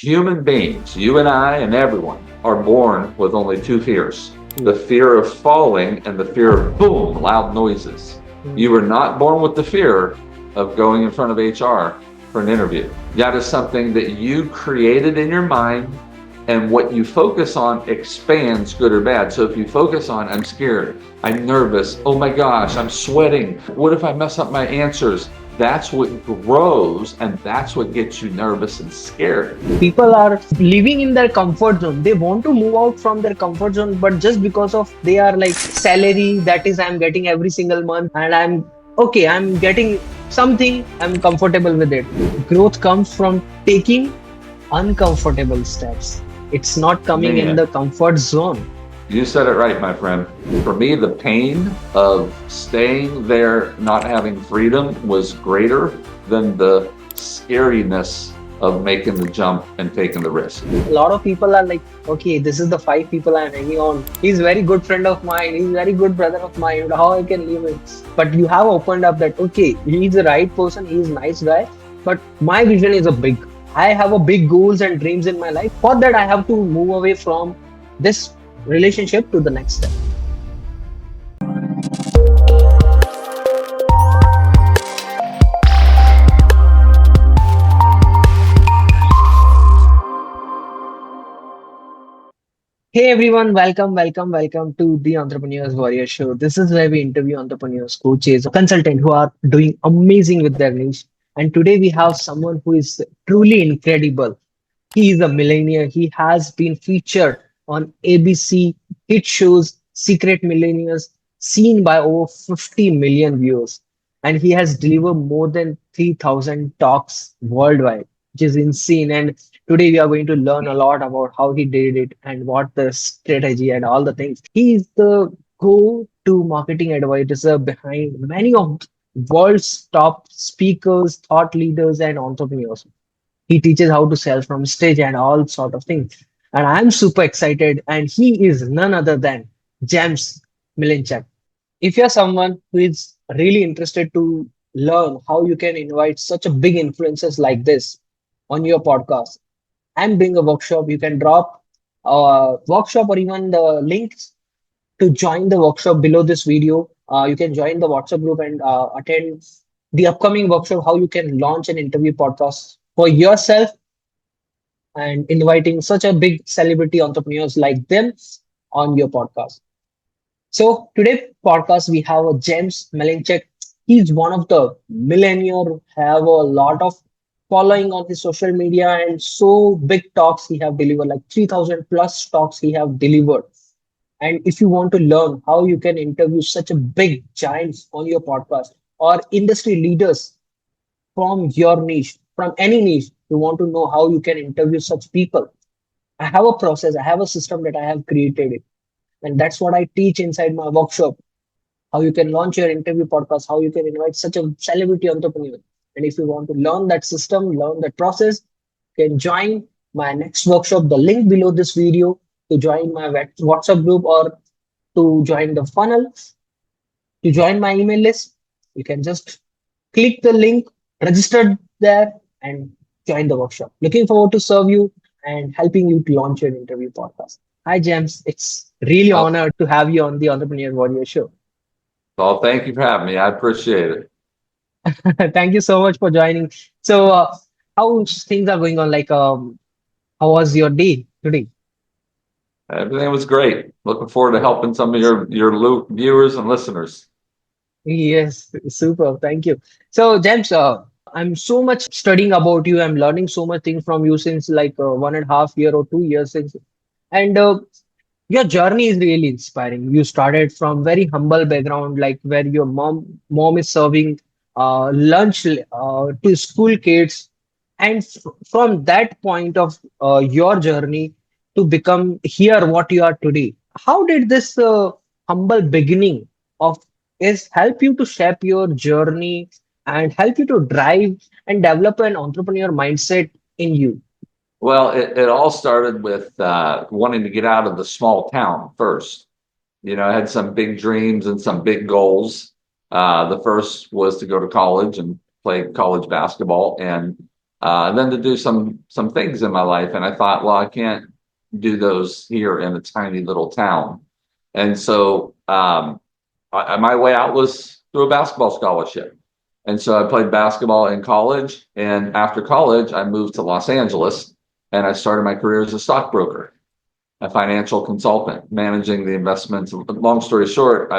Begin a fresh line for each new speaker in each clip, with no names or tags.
Human beings, you and I and everyone, are born with only two fears: the
Mm,
fear of falling and the fear of boom, loud noises.
mm.
You were not born with the fear of going in front of HR for an interview. That is something that you created in your mind, and what you focus on expands, good or bad. So if you focus on, I'm scared, I'm nervous, oh my gosh, I'm sweating, what if I mess up my answers? That's what grows, and that's what gets you nervous and scared.
People are living in their comfort zone. They want to move out from their comfort zone, but just because of they are like salary that is I'm getting every single month and I'm okay, I'm getting something, I'm comfortable with it. Growth comes from taking uncomfortable steps. It's not coming in
Man,
the comfort zone.
you said it right, my friend. For me, the pain of staying there, not having freedom, was greater than the scariness of making the jump and taking the risk.
A lot of people are like, okay, this is the five people I'm hanging on. He's very good friend of mine. He's very good brother of mine. How I can leave him? But you have opened up that, okay, he's the right person. He's a nice guy. But my vision is a big. I have a big goals and dreams in my life. For that, I have to move away from this relationship to the next step. Hey everyone, welcome to the Entrepreneurs Warrior Show. This is where we interview entrepreneurs, coaches, consultants who are doing amazing with their niche. And today we have someone who is truly incredible. He is a millionaire. He has been featured on ABC hit shows, Secret Millionaires, seen by over 50 million viewers. And he has delivered more than 3,000 talks worldwide, which is insane. And today we are going to learn a lot about how he did it and what the strategy and all the things. He is the go-to marketing advisor behind many of world's top speakers, thought leaders, and entrepreneurs. He teaches how to sell from stage and all sort of things. And I'm super excited. And he is none other than James Malinchak. If you're someone who is really interested to learn how you can invite such a big influencers like this on your podcast, I'm doing a workshop. You can drop a workshop or even the links to join the workshop below this video. You can join the WhatsApp group and attend the upcoming workshop, how you can launch an interview podcast for yourself and inviting such a big celebrity entrepreneurs like them on your podcast. So today podcast we have a James Malinchak. He's one of the millionaire who have a lot of following on his social media and so big talks he have delivered like 3,000 plus talks he have delivered. And if you want to learn how you can interview such a big giants on your podcast or industry leaders from your niche, from any niche, you want to know how you can interview such people. I have a process, I have a system that I have created it. And that's what I teach inside my workshop. How you can launch your interview podcast, how you can invite such a celebrity entrepreneur. And if you want to learn that system, learn that process, you can join my next workshop, the link below this video to join my WhatsApp group or to join the funnel, to join my email list. You can just click the link, register there, and join the workshop. Looking forward to serve you and helping you to launch your interview podcast. Hi, James. It's really
Oh,
honored to have you on the Entrepreneur Warrior Show.
well, thank you for having me. I appreciate it.
Thank you so much for joining. So, how things are going on? Like, how was your day today?
Everything was great. Looking forward to helping some of your viewers and listeners.
Yes, super. Thank you. So, James, I'm so much studying about you. I'm learning so much things from you since like 1.5 year or 2 years since. And your journey is really inspiring. You started from very humble background, like where your mom is serving lunch to school kids, and from that point of your journey to become here what you are today. How did this humble beginning of is help you to shape your journey and help you to drive and develop an entrepreneur mindset in you?
Well, it all started with wanting to get out of the small town first. I had some big dreams and some big goals. The first was to go to college and play college basketball. And and then to do some things in my life. And I thought, well, I can't do those here in a tiny little town. And so my way out was through a basketball scholarship. And so I played basketball in college. And after college, I moved to Los Angeles and I started my career as a stockbroker, a financial consultant, managing the investments. Long story short,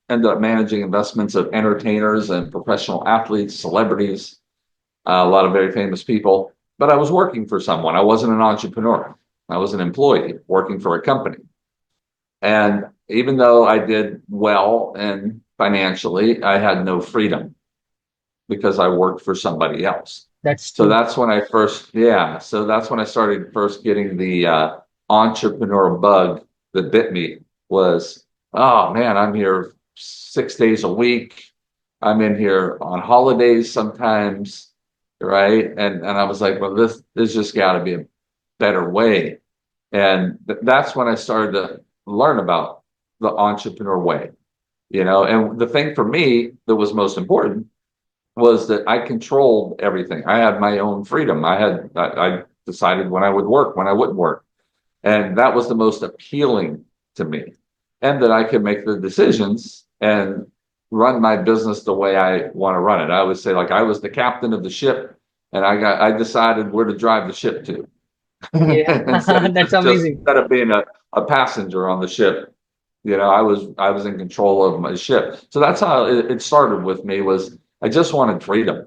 ended up managing investments of entertainers and professional athletes, celebrities, a lot of very famous people. But I was working for someone. I wasn't an entrepreneur. I was an employee working for a company. And even though I did well and financially, I had no freedom because I worked for somebody else.
That's
So
true.
that's when I first, yeah. So that's when I started first getting the entrepreneur bug that bit me was, oh man, I'm here 6 days a week. I'm in here on holidays sometimes, right? And I was like, well, this just got to be a better way. And that's when I started to learn about the entrepreneur way, and the thing for me that was most important was that I controlled everything. I had my own freedom. I decided when I would work, when I wouldn't work. And that was the most appealing to me. And that I could make the decisions and run my business the way I want to run it. I always say, like, I was the captain of the ship and I decided where to drive the ship to.
Yeah,
instead of
that's
just
amazing.
instead of being a passenger on the ship. I was in control of my ship. So that's how it started with me was I just wanted freedom,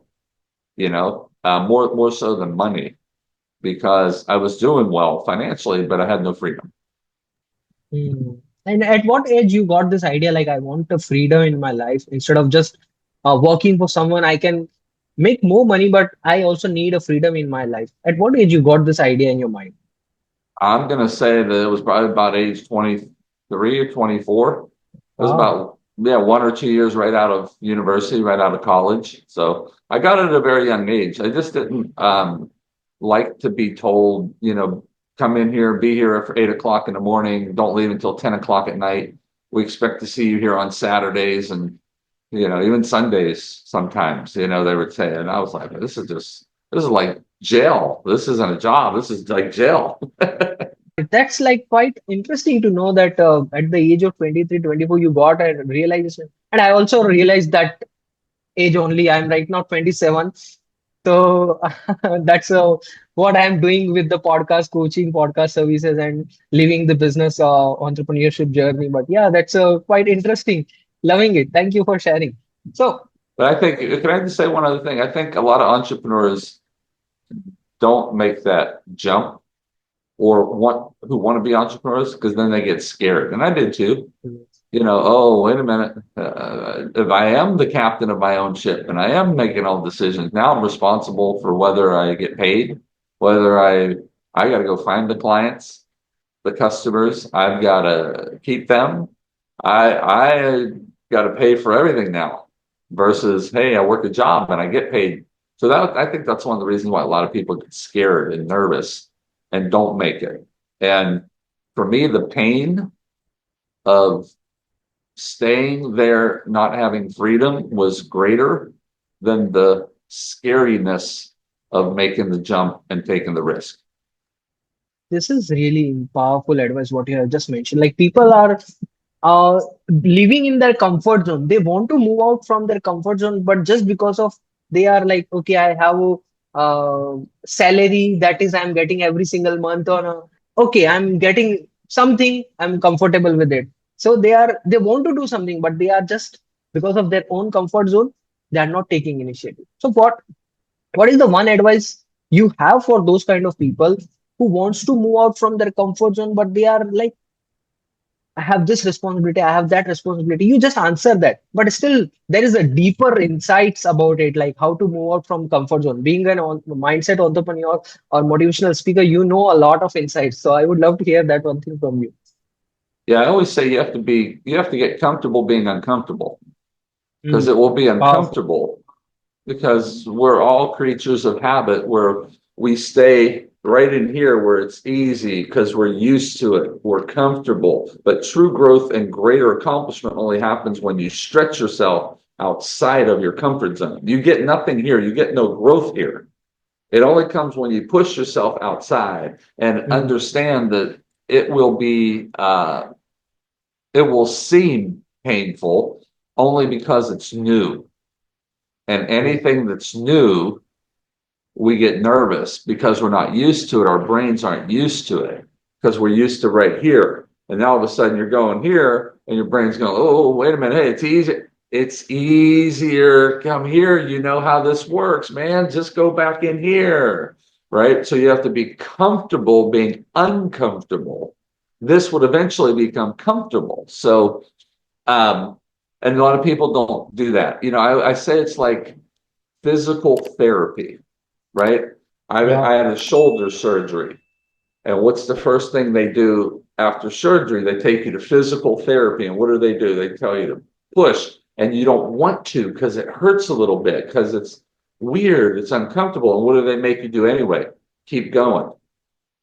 more so than money because I was doing well financially, but I had no freedom.
Hmm. And at what age you got this idea, like I want a freedom in my life instead of just working for someone, I can make more money, but I also need a freedom in my life. At what age you got this idea in your mind?
I'm gonna say that it was probably about age 23 or 24. It was
Wow.
about, yeah, 1 or 2 years right out of university, right out of college. So I got it at a very young age. I just didn't like to be told, come in here, be here for 8 o'clock in the morning, don't leave until 10 o'clock at night. We expect to see you here on Saturdays and even Sundays sometimes, they would say. And I was like, this is like jail. This isn't a job. This is like jail.
That's like quite interesting to know that at the age of 23, 24, you got a realization. And I also realized that age only. I'm right now 27. So that's what I'm doing with the podcast coaching, podcast services, and living the business entrepreneurship journey. But yeah, that's quite interesting. Loving it. Thank you for sharing. So,
But I think, can I just say one other thing? I think a lot of entrepreneurs don't make that jump or who want to be entrepreneurs because then they get scared. And I did too. Oh, wait a minute. If I am the captain of my own ship and I am making all decisions, now I'm responsible for whether I get paid, whether I got to go find the clients, the customers. I've got to keep them. I got to pay for everything now versus, hey, I work a job and I get paid. So I think that's one of the reasons why a lot of people get scared and nervous and don't make it. And for me, the pain of staying there, not having freedom was greater than the scariness of making the jump and taking the risk.
this is really powerful advice, what you have just mentioned. Like people are living in their comfort zone. They want to move out from their comfort zone, but just because of they are like, okay, I have a salary that is I'm getting every single month on a, okay, I'm getting something, I'm comfortable with it. So they want to do something, but they are just because of their own comfort zone, they are not taking initiative. So what is the one advice you have for those kind of people who wants to move out from their comfort zone, but they are like, I have this responsibility, I have that responsibility. You just answer that. But still, there is a deeper insights about it, like how to move out from comfort zone. Being an mindset entrepreneur or motivational speaker, you know a lot of insights. So I would love to hear that one thing from you.
Yeah, I always say you have to get comfortable being uncomfortable because
Mm,
it will be
powerful.
uncomfortable because we're all creatures of habit where we stay right in here where it's easy because we're used to it, we're comfortable. But true growth and greater accomplishment only happens when you stretch yourself outside of your comfort zone. You get nothing here, you get no growth here. It only comes when you push yourself outside and
Mm.
understand that it will be, it will seem painful only because it's new. And
Yeah.
anything that's new, we get nervous because we're not used to it. Our brains aren't used to it because we're used to right here. And now all of a sudden you're going here and your brain's going, oh, wait a minute. Hey, it's easy. It's easier. Come here. You know how this works, man. Just go back in here. Right. So you have to be comfortable being uncomfortable. This would eventually become comfortable. So, and a lot of people don't do that. I say it's like physical therapy, right?
Yeah.
I had a shoulder surgery. And what's the first thing they do after surgery? They take you to physical therapy. And what do? They tell you to push. And you don't want to because it hurts a little bit because it's weird, it's uncomfortable. And what do they make you do anyway? Keep going.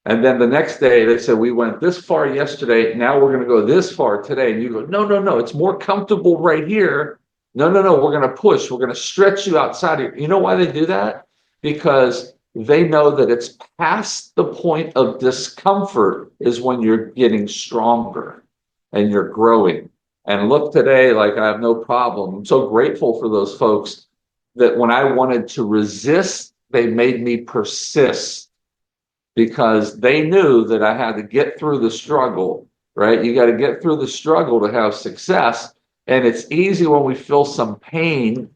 And then the next day they said, we went this far yesterday. Now we're going to go this far today. And you go, no, no, no. It's more comfortable right here. No, no, no. We're going to push. We're going to stretch you outside of. You know why they do that? Because they know that it's past the point of discomfort is when you're getting stronger and you're growing. And look today, like I have no problem. I'm so grateful for those folks that when I wanted to resist, they made me persist because they knew that I had to get through the struggle, right? You got to get through the struggle to have success. And it's easy when we feel some pain,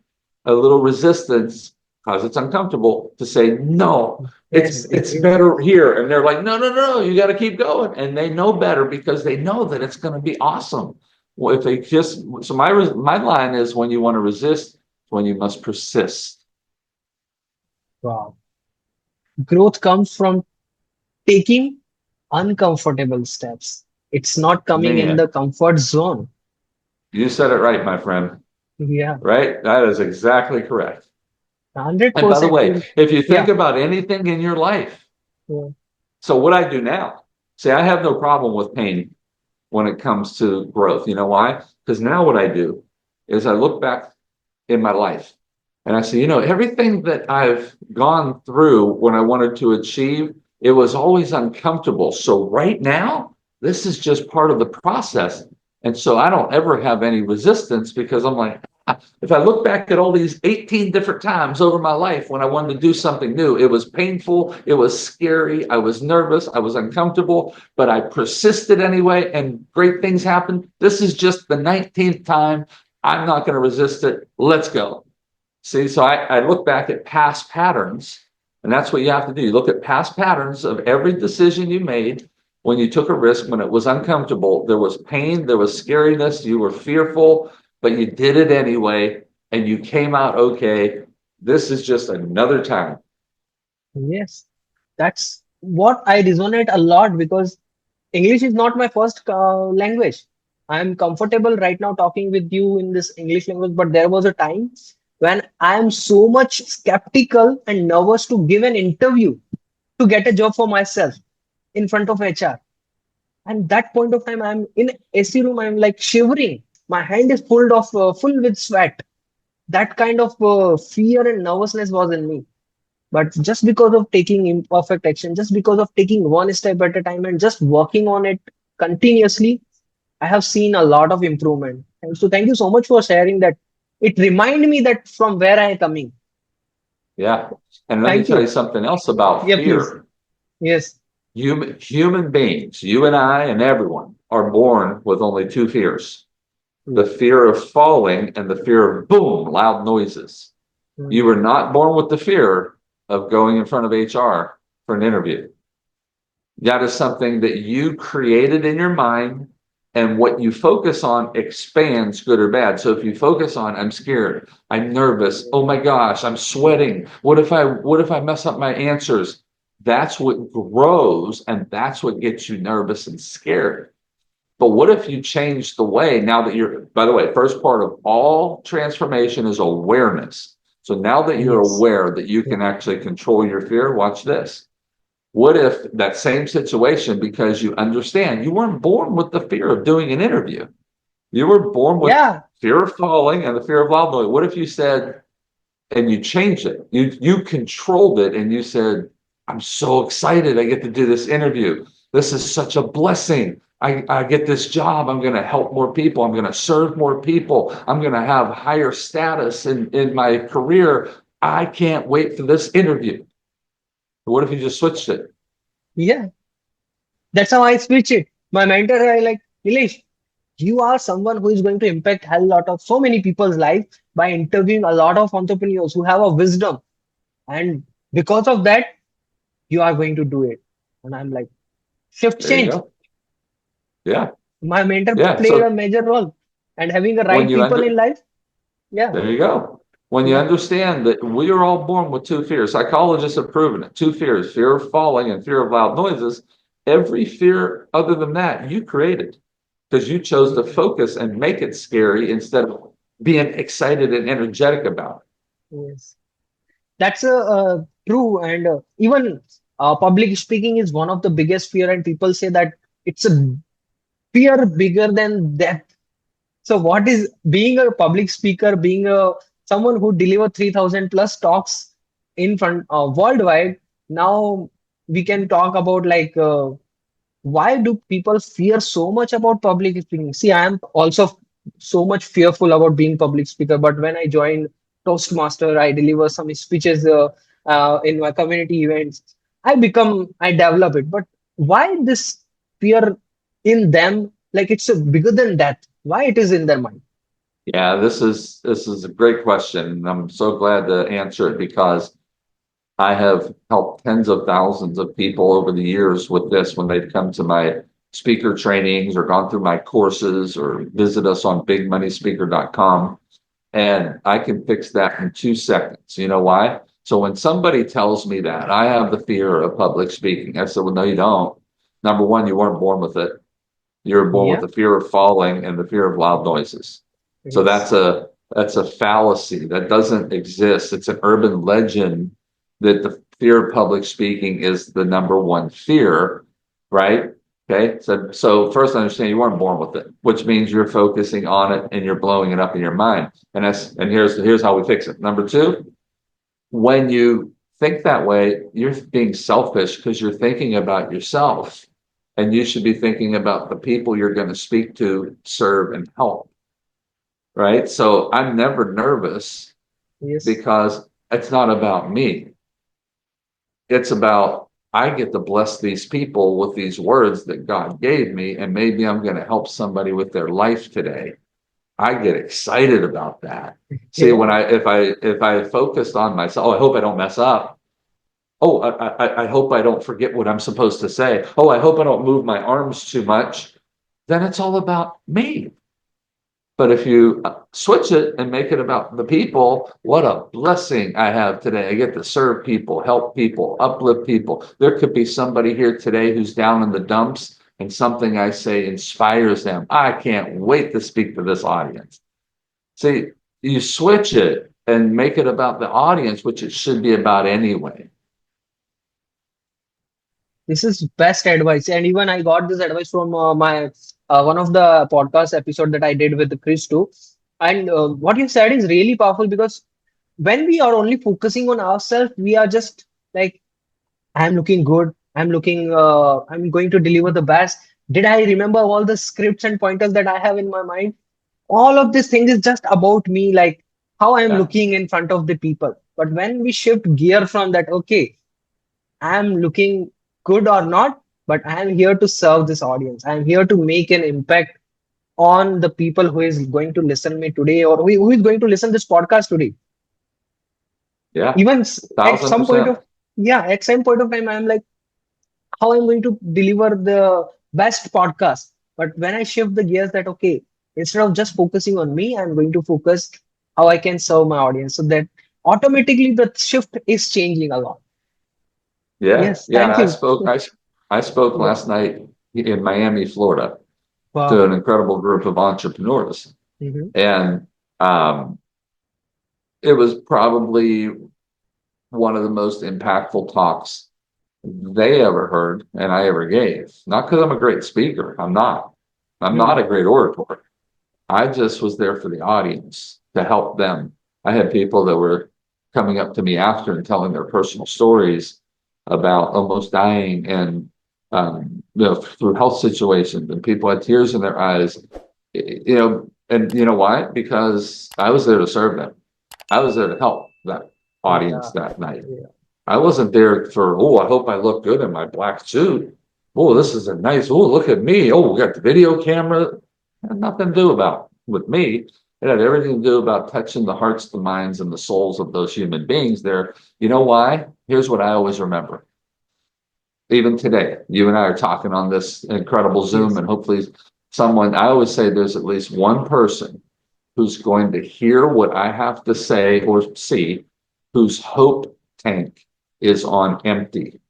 a little resistance, because it's uncomfortable to say, no,
Yes.
it's better here. And they're like, no, no, no, you got to keep going. And they know better because they know that it's going to be awesome. Well, if they just, so my line is when you want to resist, when you must persist.
Wow. Growth comes from taking uncomfortable steps. It's not coming in the
Man,
comfort zone.
you said it right, my friend.
Yeah.
Right? That is exactly correct. And by the
100%.
way, if you think
Yeah.
about anything in your life,
Yeah.
so what I do now, see, I have no problem with pain when it comes to growth. You know why? Because now what I do is I look back in my life and I say, everything that I've gone through when I wanted to achieve, it was always uncomfortable. So right now, this is just part of the process. And so I don't ever have any resistance because I'm like, if I look back at all these 18 different times over my life when I wanted to do something new, it was painful, it was scary, I was nervous, I was uncomfortable, but I persisted anyway, and great things happened. This is just the 19th time. I'm not going to resist it. Let's go. See, so I look back at past patterns, and that's what you have to do. You look at past patterns of every decision you made when you took a risk, when it was uncomfortable. There was pain, there was scariness, you were fearful, but you did it anyway, and you came out okay. This is just another time.
Yes. That's what I resonate a lot because English is not my first language. I'm comfortable right now talking with you in this English language, but there was a time when I am so much skeptical and nervous to give an interview to get a job for myself in front of HR. And that point of time, I'm in AC room. I'm like shivering. My hand is full with sweat. That kind of fear and nervousness was in me. But just because of taking imperfect action, just because of taking one step at a time and just working on it continuously, I have seen a lot of improvement. And so thank you so much for sharing that. It reminded me that from where I am coming.
Yeah. And let me
Thank
tell you
you.
something else about
Yeah, please.
fear.
Yes.
Human beings, you and I and everyone, are born with only two fears: the
Yeah.
fear of falling and the fear of boom, loud noises. You
Mm.
were not born with the fear of going in front of HR for an interview. That is something that you created in your mind, and what you focus on expands, good or bad. So if you focus on, I'm scared, I'm nervous, oh my gosh, I'm sweating, what if I mess up my answers? That's what grows, and that's what gets you nervous and scared. But what if you change the way now that you're, by the way, first part of all transformation is awareness. So now that you're
Yes.
aware that you
Yeah.
can actually control your fear, watch this. What if that same situation, because you understand you weren't born with the fear of doing an interview, you were born with
Yeah.
fear of falling and the fear of loud noise. What if you said, and you changed it. You controlled it and you said, I'm so excited I get to do this interview. This is such a blessing. I get this job. I'm going to help more people. I'm going to serve more people. I'm going to have higher status in my career. I can't wait for this interview. What if you just switched it?
Yeah, that's how I switch it. My mentor, I like, Nilesh, you are someone who is going to impact hell lot of so many people's life by interviewing a lot of entrepreneurs who have a wisdom. And because of that, you are going to do it. And I'm like, shift
There you
change.
go. Yeah.
My mentor
Yeah.
played a
So
major role. And having the
when
right
you
people in
under
life, yeah,
there you go. When you
yeah,
understand that we are all born with two fears, psychologists have proven it. Two fears, fear of falling and fear of loud noises. Every fear other than that, you created because you chose to focus and make it scary instead of being excited and energetic about
yes. That's true. And even public speaking is one of the biggest fear. And people say that it's a fear bigger than death. So what is being a public speaker, being a someone who deliver 3,000 plus talks in front worldwide? Now we can talk about like why do people fear so much about public speaking? See, I am also so much fearful about being public speaker, but when I joined Toastmaster, I deliver some speeches in my community events. I develop it. But why this fear in them? Like it's bigger than that. Why it is in their mind?
it. Yeah, this is a great question. And I'm so glad to answer it because I have helped tens of thousands of people over the years with this when they've come to my speaker trainings or gone through my courses or visit us on bigmoneyspeaker.com. And I can fix that in 2 seconds. You know why? So when somebody tells me that I have the fear of public speaking, I said, well, no, you don't. Number one, you weren't born with it. You were born with
Yeah.
the fear of falling and the fear of loud noises. So
Yes.
that's a fallacy that doesn't exist. It's an urban legend that the fear of public speaking is the number one fear, right? Okay. So first understand you weren't born with it, which means you're focusing on it and you're blowing it up in your mind. And here's how we fix it. Number two, when you think that way, you're being selfish because you're thinking about yourself. And you should be thinking about the people you're going to speak to, serve, and help. Right. So I'm never nervous
Yes.
because it's not about me. It's about I get to bless these people with these words that God gave me, and maybe I'm going to help somebody with their life today. I get excited about that. See, when
Yeah.
if I focused on myself, oh, I hope I don't mess up. Oh, I hope I don't forget what I'm supposed to say. Oh, I hope I don't move my arms too much. Then it's all about me. But if you switch it and make it about the people, what a blessing I have today. I get to serve people, help people, uplift people. There could be somebody here today who's down in the dumps and something I say inspires them. I can't wait to speak to this audience. See, you switch it and make it about the audience, which it should be about anyway.
This is best advice, and even I got this advice from my one of the podcast episode that I did with Chris too. And what you said is really powerful because when we are only focusing on ourselves, we are just like, I'm looking good. I'm going to deliver the best. Did I remember all the scripts and pointers that I have in my mind? All of this thing is just about me, like how I'm
Yeah.
looking in front of the people. But when we shift gear from that, okay, I'm looking good or not, but I'm here to serve this audience. I'm here to make an impact on the people who is going to listen me today or who is going to listen this podcast today.
Yeah.
Even at
Thousand
some point
percent.
of yeah, at some point of time, I'm like, how I'm going to deliver the best podcast. But when I shift the gears that okay, instead of just focusing on me, I'm going to focus how I can serve my audience. So that automatically the shift is changing a lot.
Yeah.
Yes,
Yeah. And
thank you.
I spoke
Yeah.
last night in Miami, Florida, to
Wow.
an incredible group of entrepreneurs.
Mhm.
And um, it was probably one of the most impactful talks they ever heard and I ever gave. Not because I'm a great speaker. I'm not. I'm not
Hmm.
a great orator. I just was there for the audience to help them. I had people that were coming up to me after and telling their personal stories about almost dying and through health situations, and people had tears in their eyes, and you know why? Because I was there to serve them. I was there to help that audience
Yeah.
that night.
Yeah.
I wasn't there for, oh, I hope I look good in my black suit. Oh, this is a nice, oh, look at me. Oh, we got the video camera. It had nothing to do about with me. It had everything to do about touching the hearts, the minds, and the souls of those human beings there. You know why? Here's what I always remember. Even today, you and I are talking on this incredible Zoom,
Yes.
and hopefully someone, I always say there's at least one person who's going to hear what I have to say or see, whose hope tank is on empty.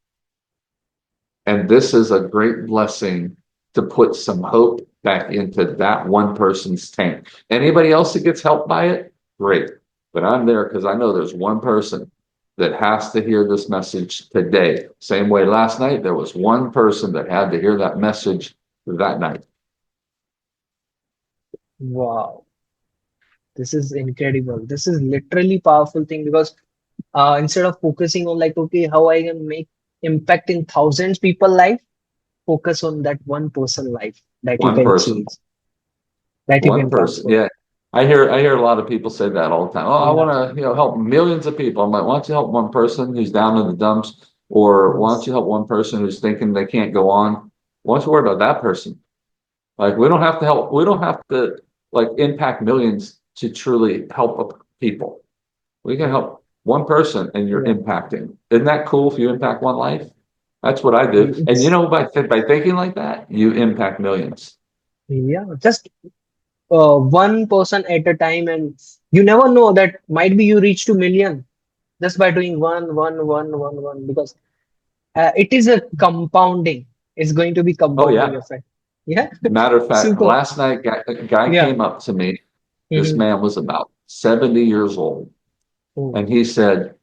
And this is a great blessing to put some hope back into that one person's tank. Anybody else that gets helped by it, great. But I'm there because I know there's one person that has to hear this message today. Same way last night, there was one person that had to hear that message that night.
Wow. This is incredible. This is literally powerful thing because instead of focusing on like, okay, how I can make impact in thousands people life, focus on that one person life that you
One
can
person.
change, that you
One
can
person.
transform.
Yeah. I hear a lot of people say that all the time. Oh, I
Yeah.
want to, help millions of people. I'm like, why don't you help one person who's down in the dumps? Or why don't
Yes.
you help one person who's thinking they can't go on? Why don't you worry about that person? Like, we don't have to like impact millions to truly help people. We can help one person and you're
Yeah.
impacting. Isn't that cool if you impact one life? That's what I do. And
It's
by thinking like that, you impact millions.
yeah, just one person at a time, and you never know that might be you reach to million just by doing one, because it is a compounding. It's going to be
Oh
compounding
yeah.
effect. Yeah,
Matter of fact,
super.
last night a guy
Yeah.
came up to me. This
Mhm.
man was about 70 years old.
Oh,
And he said,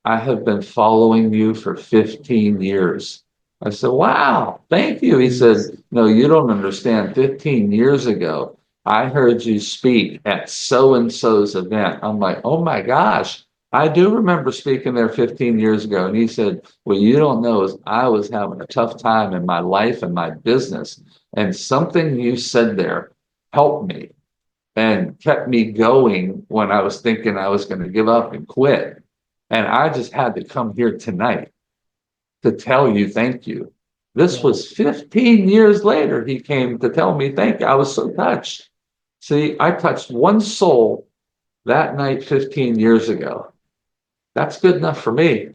I have been following you for 15 years. I said, wow, thank you. He
yes.
said, no, you don't understand. 15 years ago, I heard you speak at so and so's event. I'm like, oh my gosh, I do remember speaking there 15 years ago. And he said, what you don't know is I was having a tough time in my life and my business. And something you said there helped me and kept me going when I was thinking I was going to give up and quit. And I just had to come here tonight to tell you thank you. This
Wow.
was 15 years later. He came to tell me thank you. I was so touched. See, I touched one soul that night 15 years ago. That's good enough for me.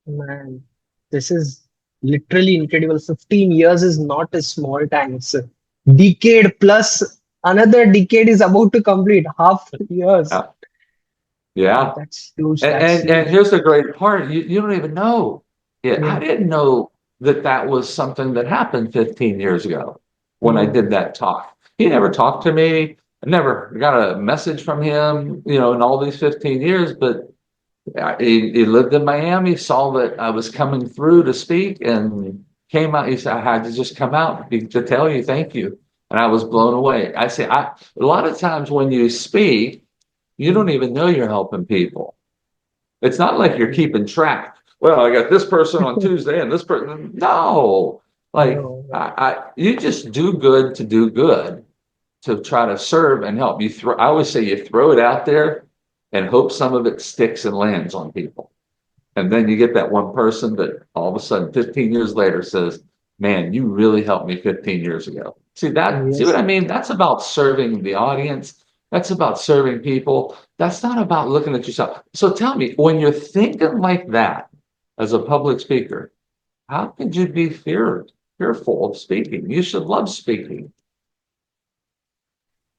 Man, this is literally incredible. 15 years is not a small time. It's a decade plus another decade is about to complete. Half years.
Yeah. Yeah.
That's huge.
And,
That's
and
huge.
here's the great part. You don't even know it. I
Yeah.
didn't know that that was something that happened 15 years ago when I
Mm.
did that talk. He never talked to me. I never got a message from him, in all these 15 years, but he lived in Miami, saw that I was coming through to speak and came out. He said, I had to just come out to tell you thank you. And I was blown away. A lot of times when you speak, you don't
Mm.
even know you're helping people. It's not like you're
Mm.
keeping track. Well, I got this person on Tuesday and this person. No, like
No, no.
you just do good to do good to try to serve and help. I always say you throw it out there and hope some of it sticks and lands on people. And then you get that one person that all of a sudden 15 years later says, man, you really helped me 15 years ago. See what
Yes.
I mean? That's about serving the audience. That's about serving people. That's not about looking at yourself. So tell me, when you're thinking like that as a public speaker, how could you be fearful of speaking? You should love speaking.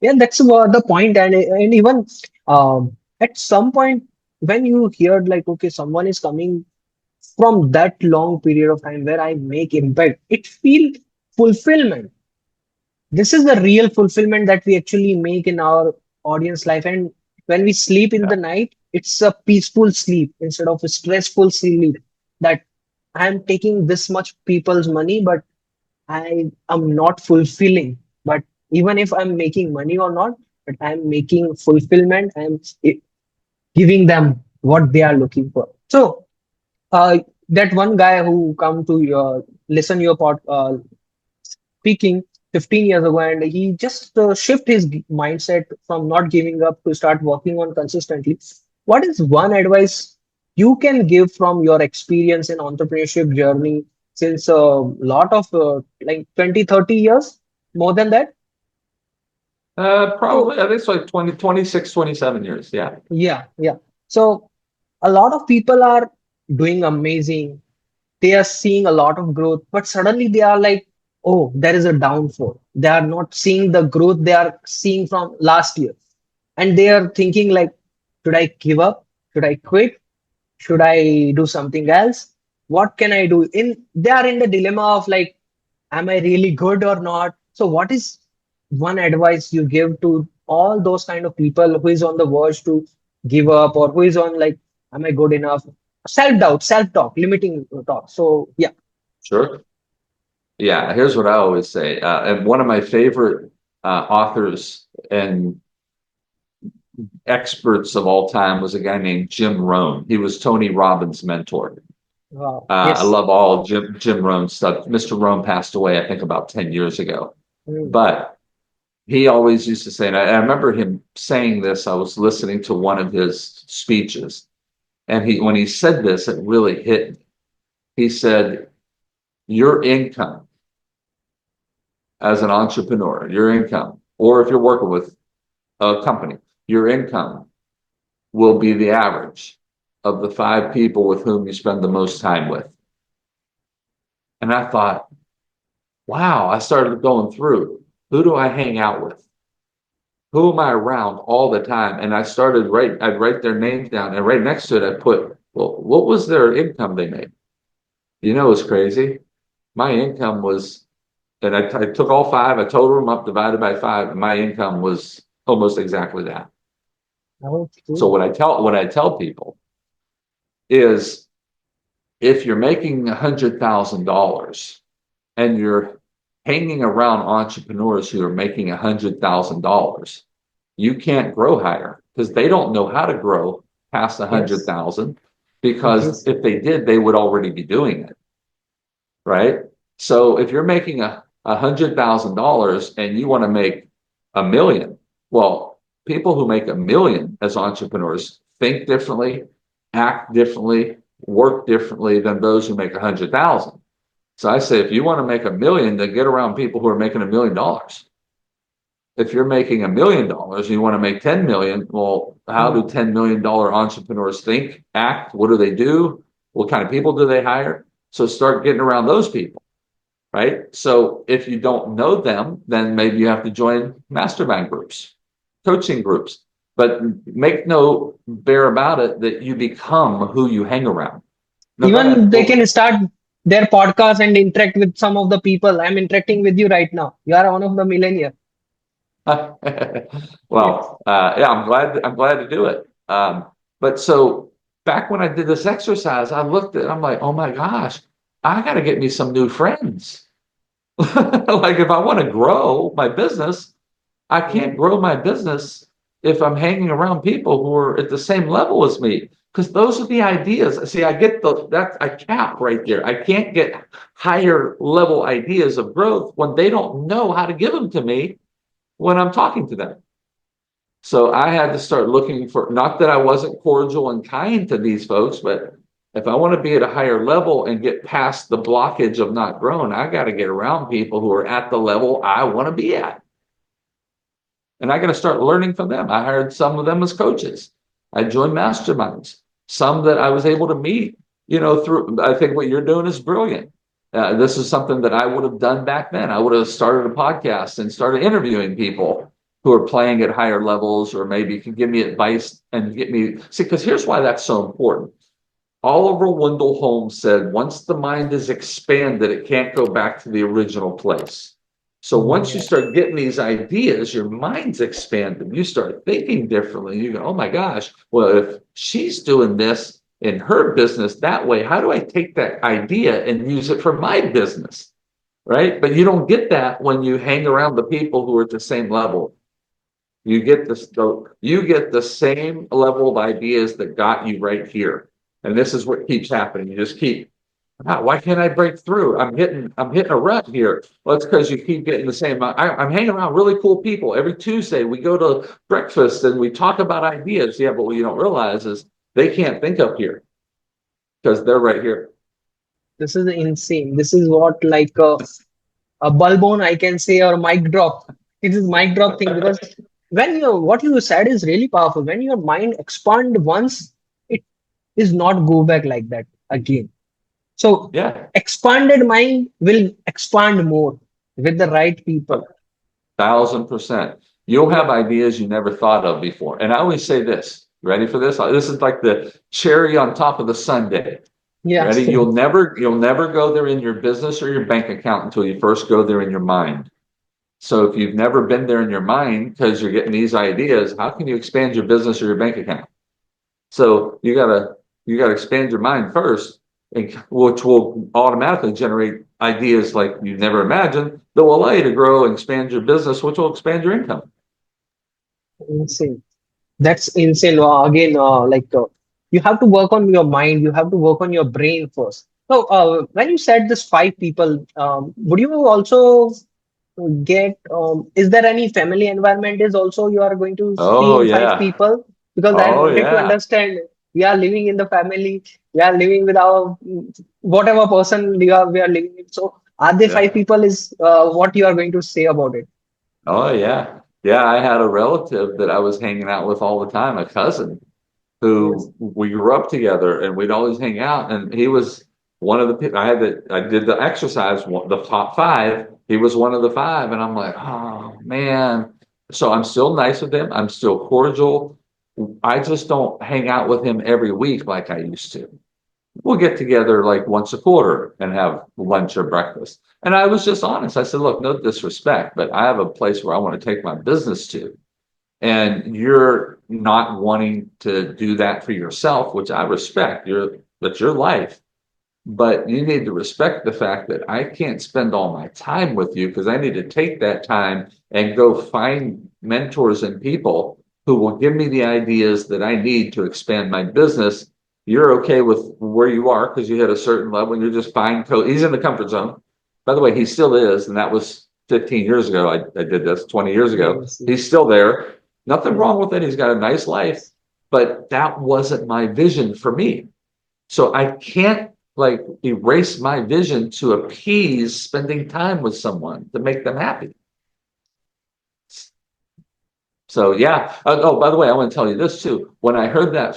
Yeah, that's the point. And even at some point when you hear like, okay, someone is coming from that long period of time where I make impact, it feel fulfillment. This is the real fulfillment that we actually make in our audience life. And when we sleep in
Yeah.
the night, it's a peaceful sleep instead of a stressful sleep, that I'm taking this much people's money, but I am not fulfilling. But even if I'm making money or not, but I'm making fulfillment. giving them what they are looking for. So that one guy who come to your listen your speaking 15 years ago, and he just shift his mindset from not giving up to start working on consistently. What is one advice you can give from your experience in entrepreneurship journey since a lot of like 20, 30 years, more than that? So
Probably, I think it's like 20, 26, 27 years. Yeah.
yeah. So a lot of people are doing amazing, they are seeing a lot of growth, but suddenly they are like, oh, there is a downfall. They are not seeing the growth they are seeing from last year. And they are thinking like, should I give up? Should I quit? Should I do something else? What can I do? They are in the dilemma of like, am I really good or not? So what is one advice you give to all those kind of people who is on the verge to give up, or who is on like, am I good enough? Self-doubt, self-talk, limiting talk. So yeah.
Sure. Yeah. Here's what I always say. And one of my favorite authors and experts of all time was a guy named Jim Rohn. He was Tony Robbins' mentor.
Wow.
I
Yes.
love all Jim Rohn stuff. Mr. Rohn passed away, I think, about 10 years ago.
Mm.
But he always used to say, and I remember him saying this, I was listening to one of his speeches, and when he said this, it really hit me. He said, your income as an entrepreneur, your income, or if you're working with a company, your income will be the average of the 5 people with whom you spend the most time with. And I thought, wow, I started going through, who do I hang out with? Who am I around all the time? And I'd write their names down, and right next to it, I put, well, what was their income they made? You know, it's crazy. My income was, and I took all 5, I totaled them up, divided by 5, and my income was almost exactly that. So
Okay.
what I tell people is, if you're making $100,000 and you're hanging around entrepreneurs who are making $100,000, you can't grow higher because they don't know how to grow past a hundred
Yes.
thousand. Because
Yes.
if they did, they would already be doing it, right? So if you're making $100,000 and you want to make 1 million, well, people who make 1 million as entrepreneurs think differently, act differently, work differently than those who make 100,000. So I say, if you want to make 1 million, then get around people who are making $1 million. If you're making $1 million and you want to make 10 million, well, how do
Mm.
$10 million entrepreneurs think, act? What do they do? What kind of people do they hire? So start getting around those people, right? So if you don't know them, then maybe you have to join mastermind groups, coaching groups. But make no bear about it that you become who you hang around. No, go ahead.
Even they
Well,
can start their podcast and interact with some of the people. I'm interacting with you right now. You are one of the millionaire. Yes.
yeah, I'm glad to do it. But so back when I did this exercise, I looked at it, I'm like, oh my gosh, I got to get me some new friends. Like if I want to grow my business, I can't
Mm.
grow my business if I'm hanging around people who are at the same level as me. Because those are the ideas. See, I get that I cap right there. I can't get higher level ideas of growth when they don't know how to give them to me when I'm talking to them. So I had to start looking for, not that I wasn't cordial and kind to these folks, but if I want to be at a higher level and get past the blockage of not growing, I got to get around people who are at the level I want to be at. And I got to start learning from them. I hired some of them as coaches. I joined masterminds, some that I was able to meet, through. I think what you're doing is brilliant. This is something that I would have done back then. I would have started a podcast and started interviewing people who are playing at higher levels, or maybe can give me advice and get me. See, because here's why that's so important. Oliver Wendell Holmes said, once the mind is expanded, it can't go back to the original place. So once you
Yeah.
start getting these ideas, your mind's expanded. You start thinking differently. You go, oh my gosh, well, if she's doing this in her business that way, how do I take that idea and use it for my business? Right. But you don't get that when you hang around the people who are at the same level. you get the same level of ideas that got you right here. And this is what keeps happening. You just keep, why can't I break through? I'm hitting a rut here. Well, it's because you keep getting the same. I'm hanging around really cool people. Every Tuesday we go to breakfast and we talk about ideas. Yeah, but what you don't realize is they can't think up here because they're right here.
This is insane. This is what like a bulb on, I can say, or mic drop. It is mic drop thing because when you what you said is really powerful. When your mind expand once, it is not go back like that again. So
Yeah,
expanded mind will expand more with the right people.
1,000%. You'll
Yeah,
have ideas you never thought of before. And I always say this. Ready for this? This is like the cherry on top of the sundae.
yeah,
Ready? You'll never go there in your business or your bank account until you first go there in your mind. So if you've never been there in your mind because you're getting these ideas, how can you expand your business or your bank account? So you gotta expand your mind first, which will automatically generate ideas like you never imagined that will allow you to grow and expand your business, which will expand your income.
insane. That's insane. Again, you have to work on your mind. You have to work on your brain first. So, when you said this five people, would you also get is there any family environment is also you are going to see
Oh
in five
yeah.
people? Because I
Oh
wanted to
yeah.
understand, we are living in the family, we are living with our whatever person we are living with. So are they five
Yeah.
people is what you are going to say about it?
Oh yeah. Yeah, I had a relative that I was hanging out with all the time, a cousin
Yes.
who we grew up together and we'd always hang out. And he was one of the people I did the exercise, the top five. He was one of the five. And I'm like, oh man. So I'm still nice with him. I'm still cordial. I just don't hang out with him every week like I used to. We'll get together like once a quarter and have lunch or breakfast. And I was just honest. I said, look, no disrespect, but I have a place where I want to take my business to. And you're not wanting to do that for yourself, which I respect. That's your life. But you need to respect the fact that I can't spend all my time with you because I need to take that time and go find mentors and people who will give me the ideas that I need to expand my business. You're okay with where you are because you hit a certain level and you're just fine. He's in the comfort zone. By the way, he still is. And that was 15 years ago. I did this 20 years ago.
Yes,
He's still there. Nothing
yes,
wrong with it. He's got a nice life, but that wasn't my vision for me. So I can't like erase my vision to appease spending time with someone to make them happy. So yeah. Oh, by the way, I want to tell you this too. When I heard that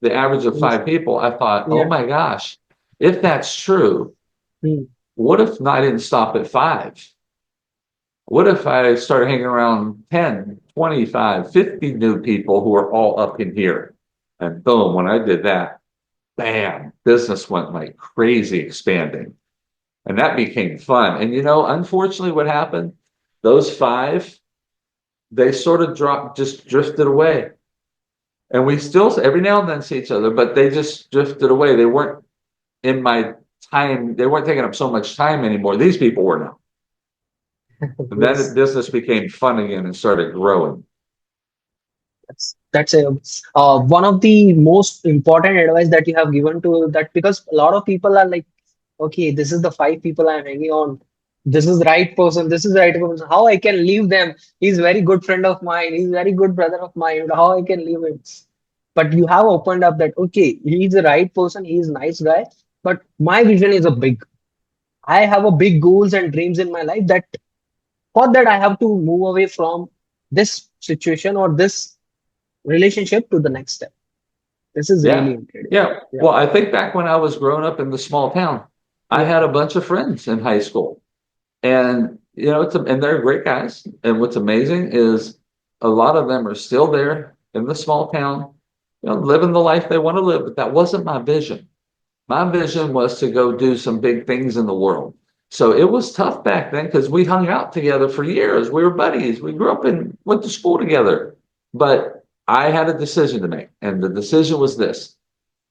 the average of
yes,
five people, I thought, oh
yeah.
my gosh, if that's true,
Hmm.
what if I didn't stop at five? What if I started hanging around 10, 25, 50 new people who are all up in here? And boom, when I did that, bam, business went like crazy expanding. And that became fun. And unfortunately, what happened? Those five, they sort of just drifted away. And we still every now and then see each other, but they just drifted away. They weren't in my time, they weren't taking up so much time anymore. These people were now. And then the
Yes.
business became fun again and started growing.
That's a one of the most important advice that you have given to that because a lot of people are like, okay, this is the five people I'm hanging on. This is the right person. This is the right person. How I can leave them? He's a very good friend of mine. He's a very good brother of mine. How I can leave him? But you have opened up that okay, he's the right person. He's a nice guy. But my vision is a big. I have a big goals and dreams in my life that for that I have to move away from this situation or this relationship to the next step. This is really
Yeah.
incredible.
Yeah.
Yeah.
Well, I think back when I was growing up in the small town, I
Yeah.
had a bunch of friends in high school. And and they're great guys. And what's amazing is a lot of them are still there in the small town, living the life they want to live. But that wasn't my vision. My vision was to go do some big things in the world. So it was tough back then because we hung out together for years. We were buddies. We grew up and went to school together. But I had a decision to make. And the decision was this: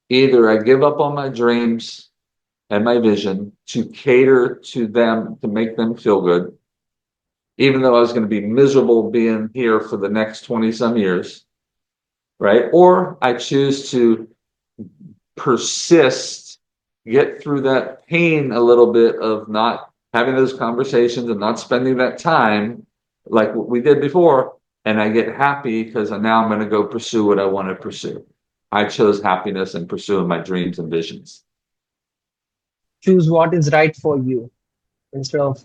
either I give up on my dreams and my vision to cater to them to make them feel good, even though I was going to be miserable being here for the next 20 some years, right? Or I choose to persist, get through that pain a little bit of not having those conversations and not spending that time like what we did before. And I get happy because now I'm going to go pursue what I want to pursue. I chose happiness and pursuing my dreams and visions.
Choose what is right for you instead of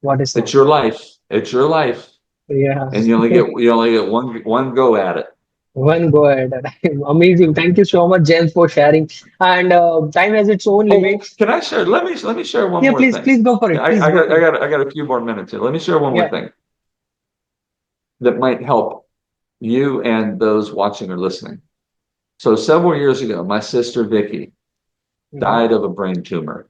what is
It's
not.
your life. It's your life.
Yeah.
And you only get one go at it.
One go ahead. Amazing. Thank you so much, James, for sharing. And time has its own
Oh,
limits.
can I share? Let me share one
Yeah,
more
please,
thing.
please go for it.
I,
Please
I
go
got
for
I
it.
got I got a few more minutes here. Let me share one more
Yeah.
thing that might help you and those watching or listening. So several years ago, my sister Vicky
Mhm.
died of a brain tumor,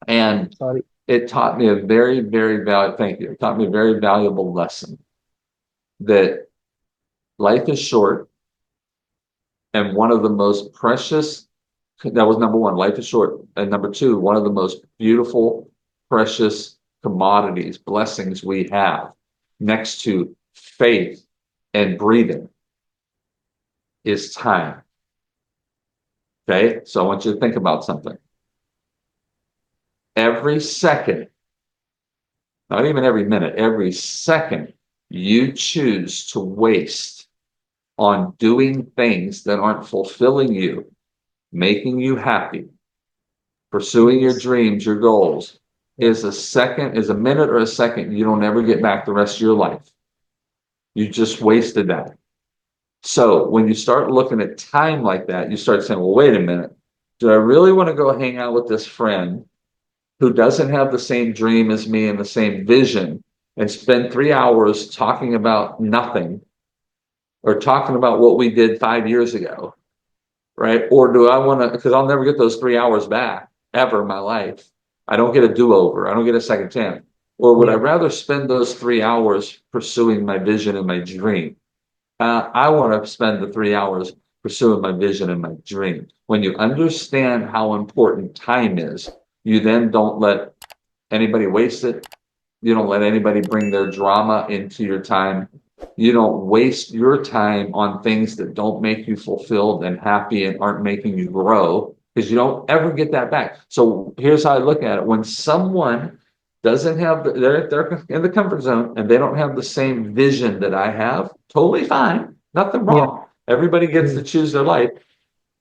and
Sorry.
it taught me a very, very valuable. Thank you. It taught me a very valuable lesson that life is short, and one of the most precious. That was number one. Life is short, and number two, one of the most beautiful, precious commodities, blessings we have, next to faith and breathing, is time. Okay, so I want you to think about something. Every second, not even every minute, every second you choose to waste on doing things that aren't fulfilling you, making you happy, pursuing your
Yes.
dreams, your goals,
Yeah.
is a minute or a second you don't ever get back the rest of your life. You just wasted that. So when you start looking at time like that, you start saying, well, wait a minute. Do I really want to go hang out with this friend who doesn't have the same dream as me and the same vision and spend 3 hours talking about nothing or talking about what we did 5 years ago, right? Or do I want to, because I'll never get those 3 hours back ever in my life. I don't get a do over, I don't get a second chance. Or would I
Yeah.
rather spend those 3 hours pursuing my vision and my dream? I want to spend the 3 hours pursuing my vision and my dream. When you understand how important time is, you then don't let anybody waste it. You don't let anybody bring their drama into your time. You don't waste your time on things that don't make you fulfilled and happy and aren't making you grow because you don't ever get that back. So here's how I look at it. When someone doesn't have they're in the comfort zone and they don't have the same vision that I have, totally fine. Nothing
Yeah.
wrong. Everybody gets
Mm.
to choose their life.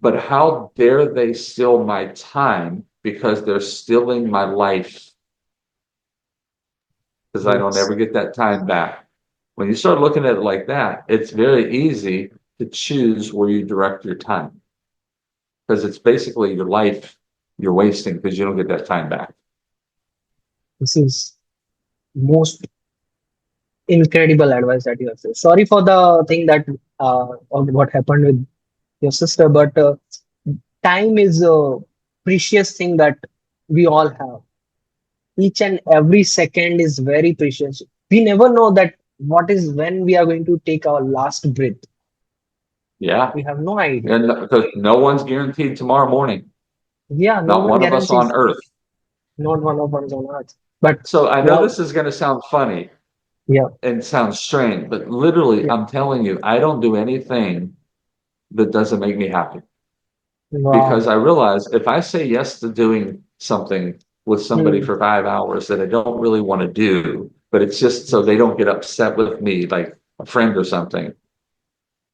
But how dare they steal my time because they're stealing my life because I don't
Yes.
ever get that time back. When you start looking at it like that, it's very easy to choose where you direct your time because it's basically your life you're wasting because you don't get that time back.
This is most incredible advice that you have said. Sorry for the thing that of what happened with your sister, but time is a precious thing that we all have. Each and every second is very precious. We never know that what is when we are going to take our last breath.
Yeah.
We have no idea.
And because no one's guaranteed tomorrow morning,
Yeah, no
not
one
one of us on
guarantees,
earth.
not one of us on earth. But
So I know
what?
this is going to sound funny
Yeah,
and sound strange, but literally,
yeah.
I'm telling you, I don't do anything that doesn't make me happy. Because
Wow.
I realize if I say yes to doing something with somebody
Hmm.
for 5 hours that I don't really want to do, but it's just so they don't get upset with me, like a friend or something,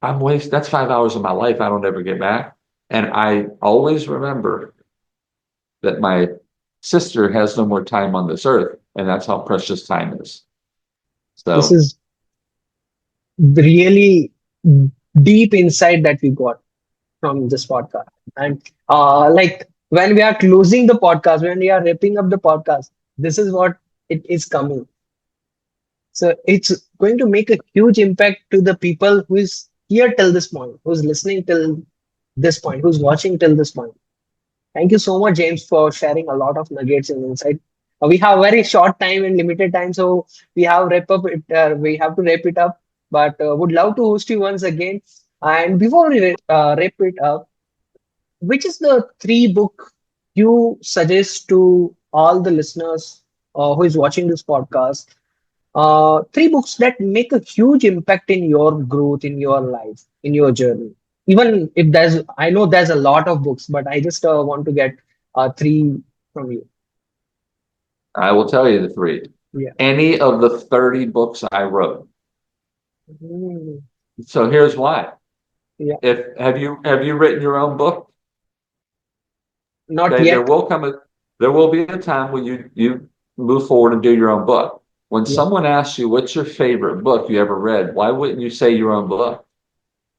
that's 5 hours of my life I don't ever get back. And I always remember that my sister has no more time on this earth, and that's how precious time is.
This
So,
is really deep insight that we got from this podcast. And like when we are closing the podcast, when we are wrapping up the podcast, this is what it is coming. So it's going to make a huge impact to the people who is here till this point, who's listening till this point, who's watching till this point. Thank you so much, James, for sharing a lot of nuggets and insight. We have very short time and limited time, so we have to wrap it up. But would love to host you once again. And before we wrap it up, which is the three book you suggest to all the listeners who is watching this podcast? three books that make a huge impact in your growth, in your life, in your journey. Even if I know there's a lot of books, but I just want to get three from you.
I will tell you the three.
Yeah.
Any of the 30 books I wrote.
Mm,
So here's why.
yeah.
If have you written your own book?
Not
Okay,
yet.
there will be a time when you move forward and do your own book. When
Yeah.
someone asks you what's your favorite book you ever read, why wouldn't you say your own book?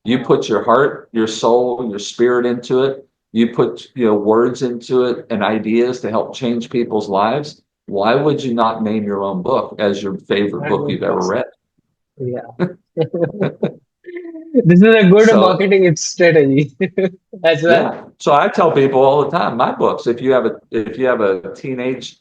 You
Uh,
put your heart, your soul, your spirit into it. You put, words into it and ideas to help change people's lives. Why would you not name your own book as your favorite book you've ever
100%.
read?
Yeah. This is a good
So
marketing strategy as well.
yeah. So I tell people all the time, my books, if you have a teenage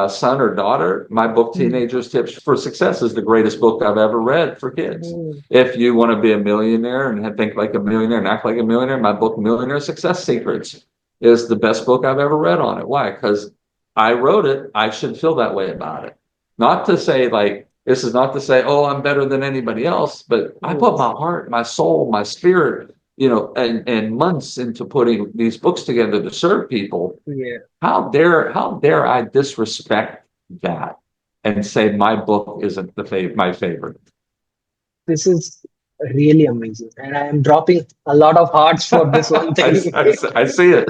son or daughter, my book
Mm,
Teenagers Tips for Success is the greatest book I've ever read for kids.
mm,
If you want to be a millionaire and think like a millionaire and act like a millionaire, my book Millionaire Success Secrets is the best book I've ever read on it. Why? Because I wrote it. I should feel that way about it. Not to say like this is not to say, oh, I'm better than anybody else, but I put
yes.
my heart, my soul, my spirit, and months into putting these books together to serve people.
Yeah.
How dare I disrespect that and say my book isn't my favorite?
This is really amazing. And I am dropping a lot of hearts for this one
I,
thing.
I see it.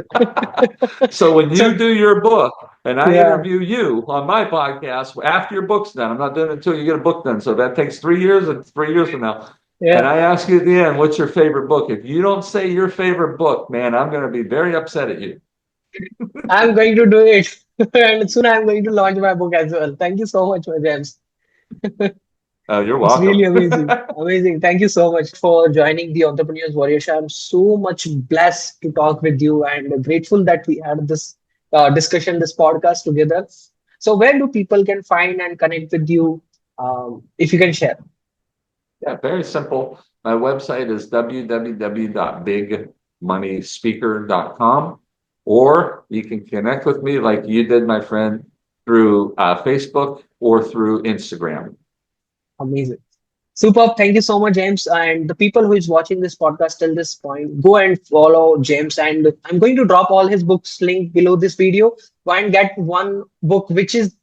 So when you
So,
do your book and I
yeah,
interview you on my podcast after your book's done, I'm not doing it until you get a book done. So that takes 3 years and 3 years from now. And
yeah,
I ask you at the end, what's your favorite book? If you don't say your favorite book, man, I'm going to be very upset at you.
I'm going to do it. And soon I'm going to launch my book as well. Thank you so much, my James.
You're
It's really
welcome.
amazing. Amazing. Thank you so much for joining the Entrepreneurs Warrior Show. I'm so much blessed to talk with you and grateful that we had this discussion, this podcast together. So, where do people can find and connect with you? If you can share.
Yeah, very simple. My website is www.bigmoneyspeaker.com, or you can connect with me like you did, my friend, through Facebook or through Instagram.
Amazing. Superb. Thank you so much, James. And the people who is watching this podcast till this point, go and follow James. And I'm going to drop all his books link below this video. Go and get one book which is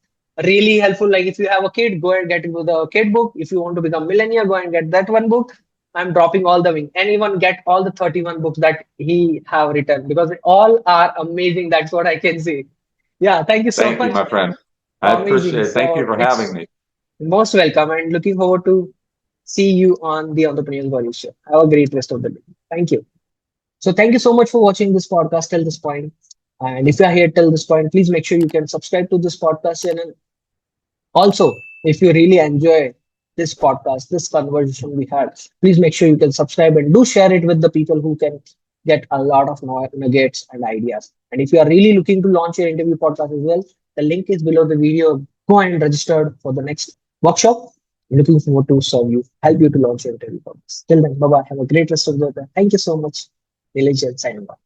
really helpful. Like if you have a kid, go and get into the kid book. If you want to become millionaire, go and get that one book. I'm dropping all the link. Anyone get all the 31 books that he have written because they all are amazing. That's what I can say. Yeah, thank you so
Thank you,
much.
my friend. I
Amazing.
appreciate it. Thank you
So
for having
it's
me.
most welcome and looking forward to see you on the Entrepreneurs Value Show. Have a great rest of the day. Thank you. So thank you so much for watching this podcast till this point. And if you are here till this point, please make sure you can subscribe to this podcast channel. Also, if you really enjoy this podcast, this conversation we had, please make sure you can subscribe and do share it with the people who can get a lot of nuggets and ideas. And if you are really looking to launch your interview podcast as well, the link is below the video. Go and register for the next workshop. Looking forward to serve you, help you to launch your interview podcast. Till then, bye bye. Have a great rest of the day. Thank you so much. Nilesh, signing off.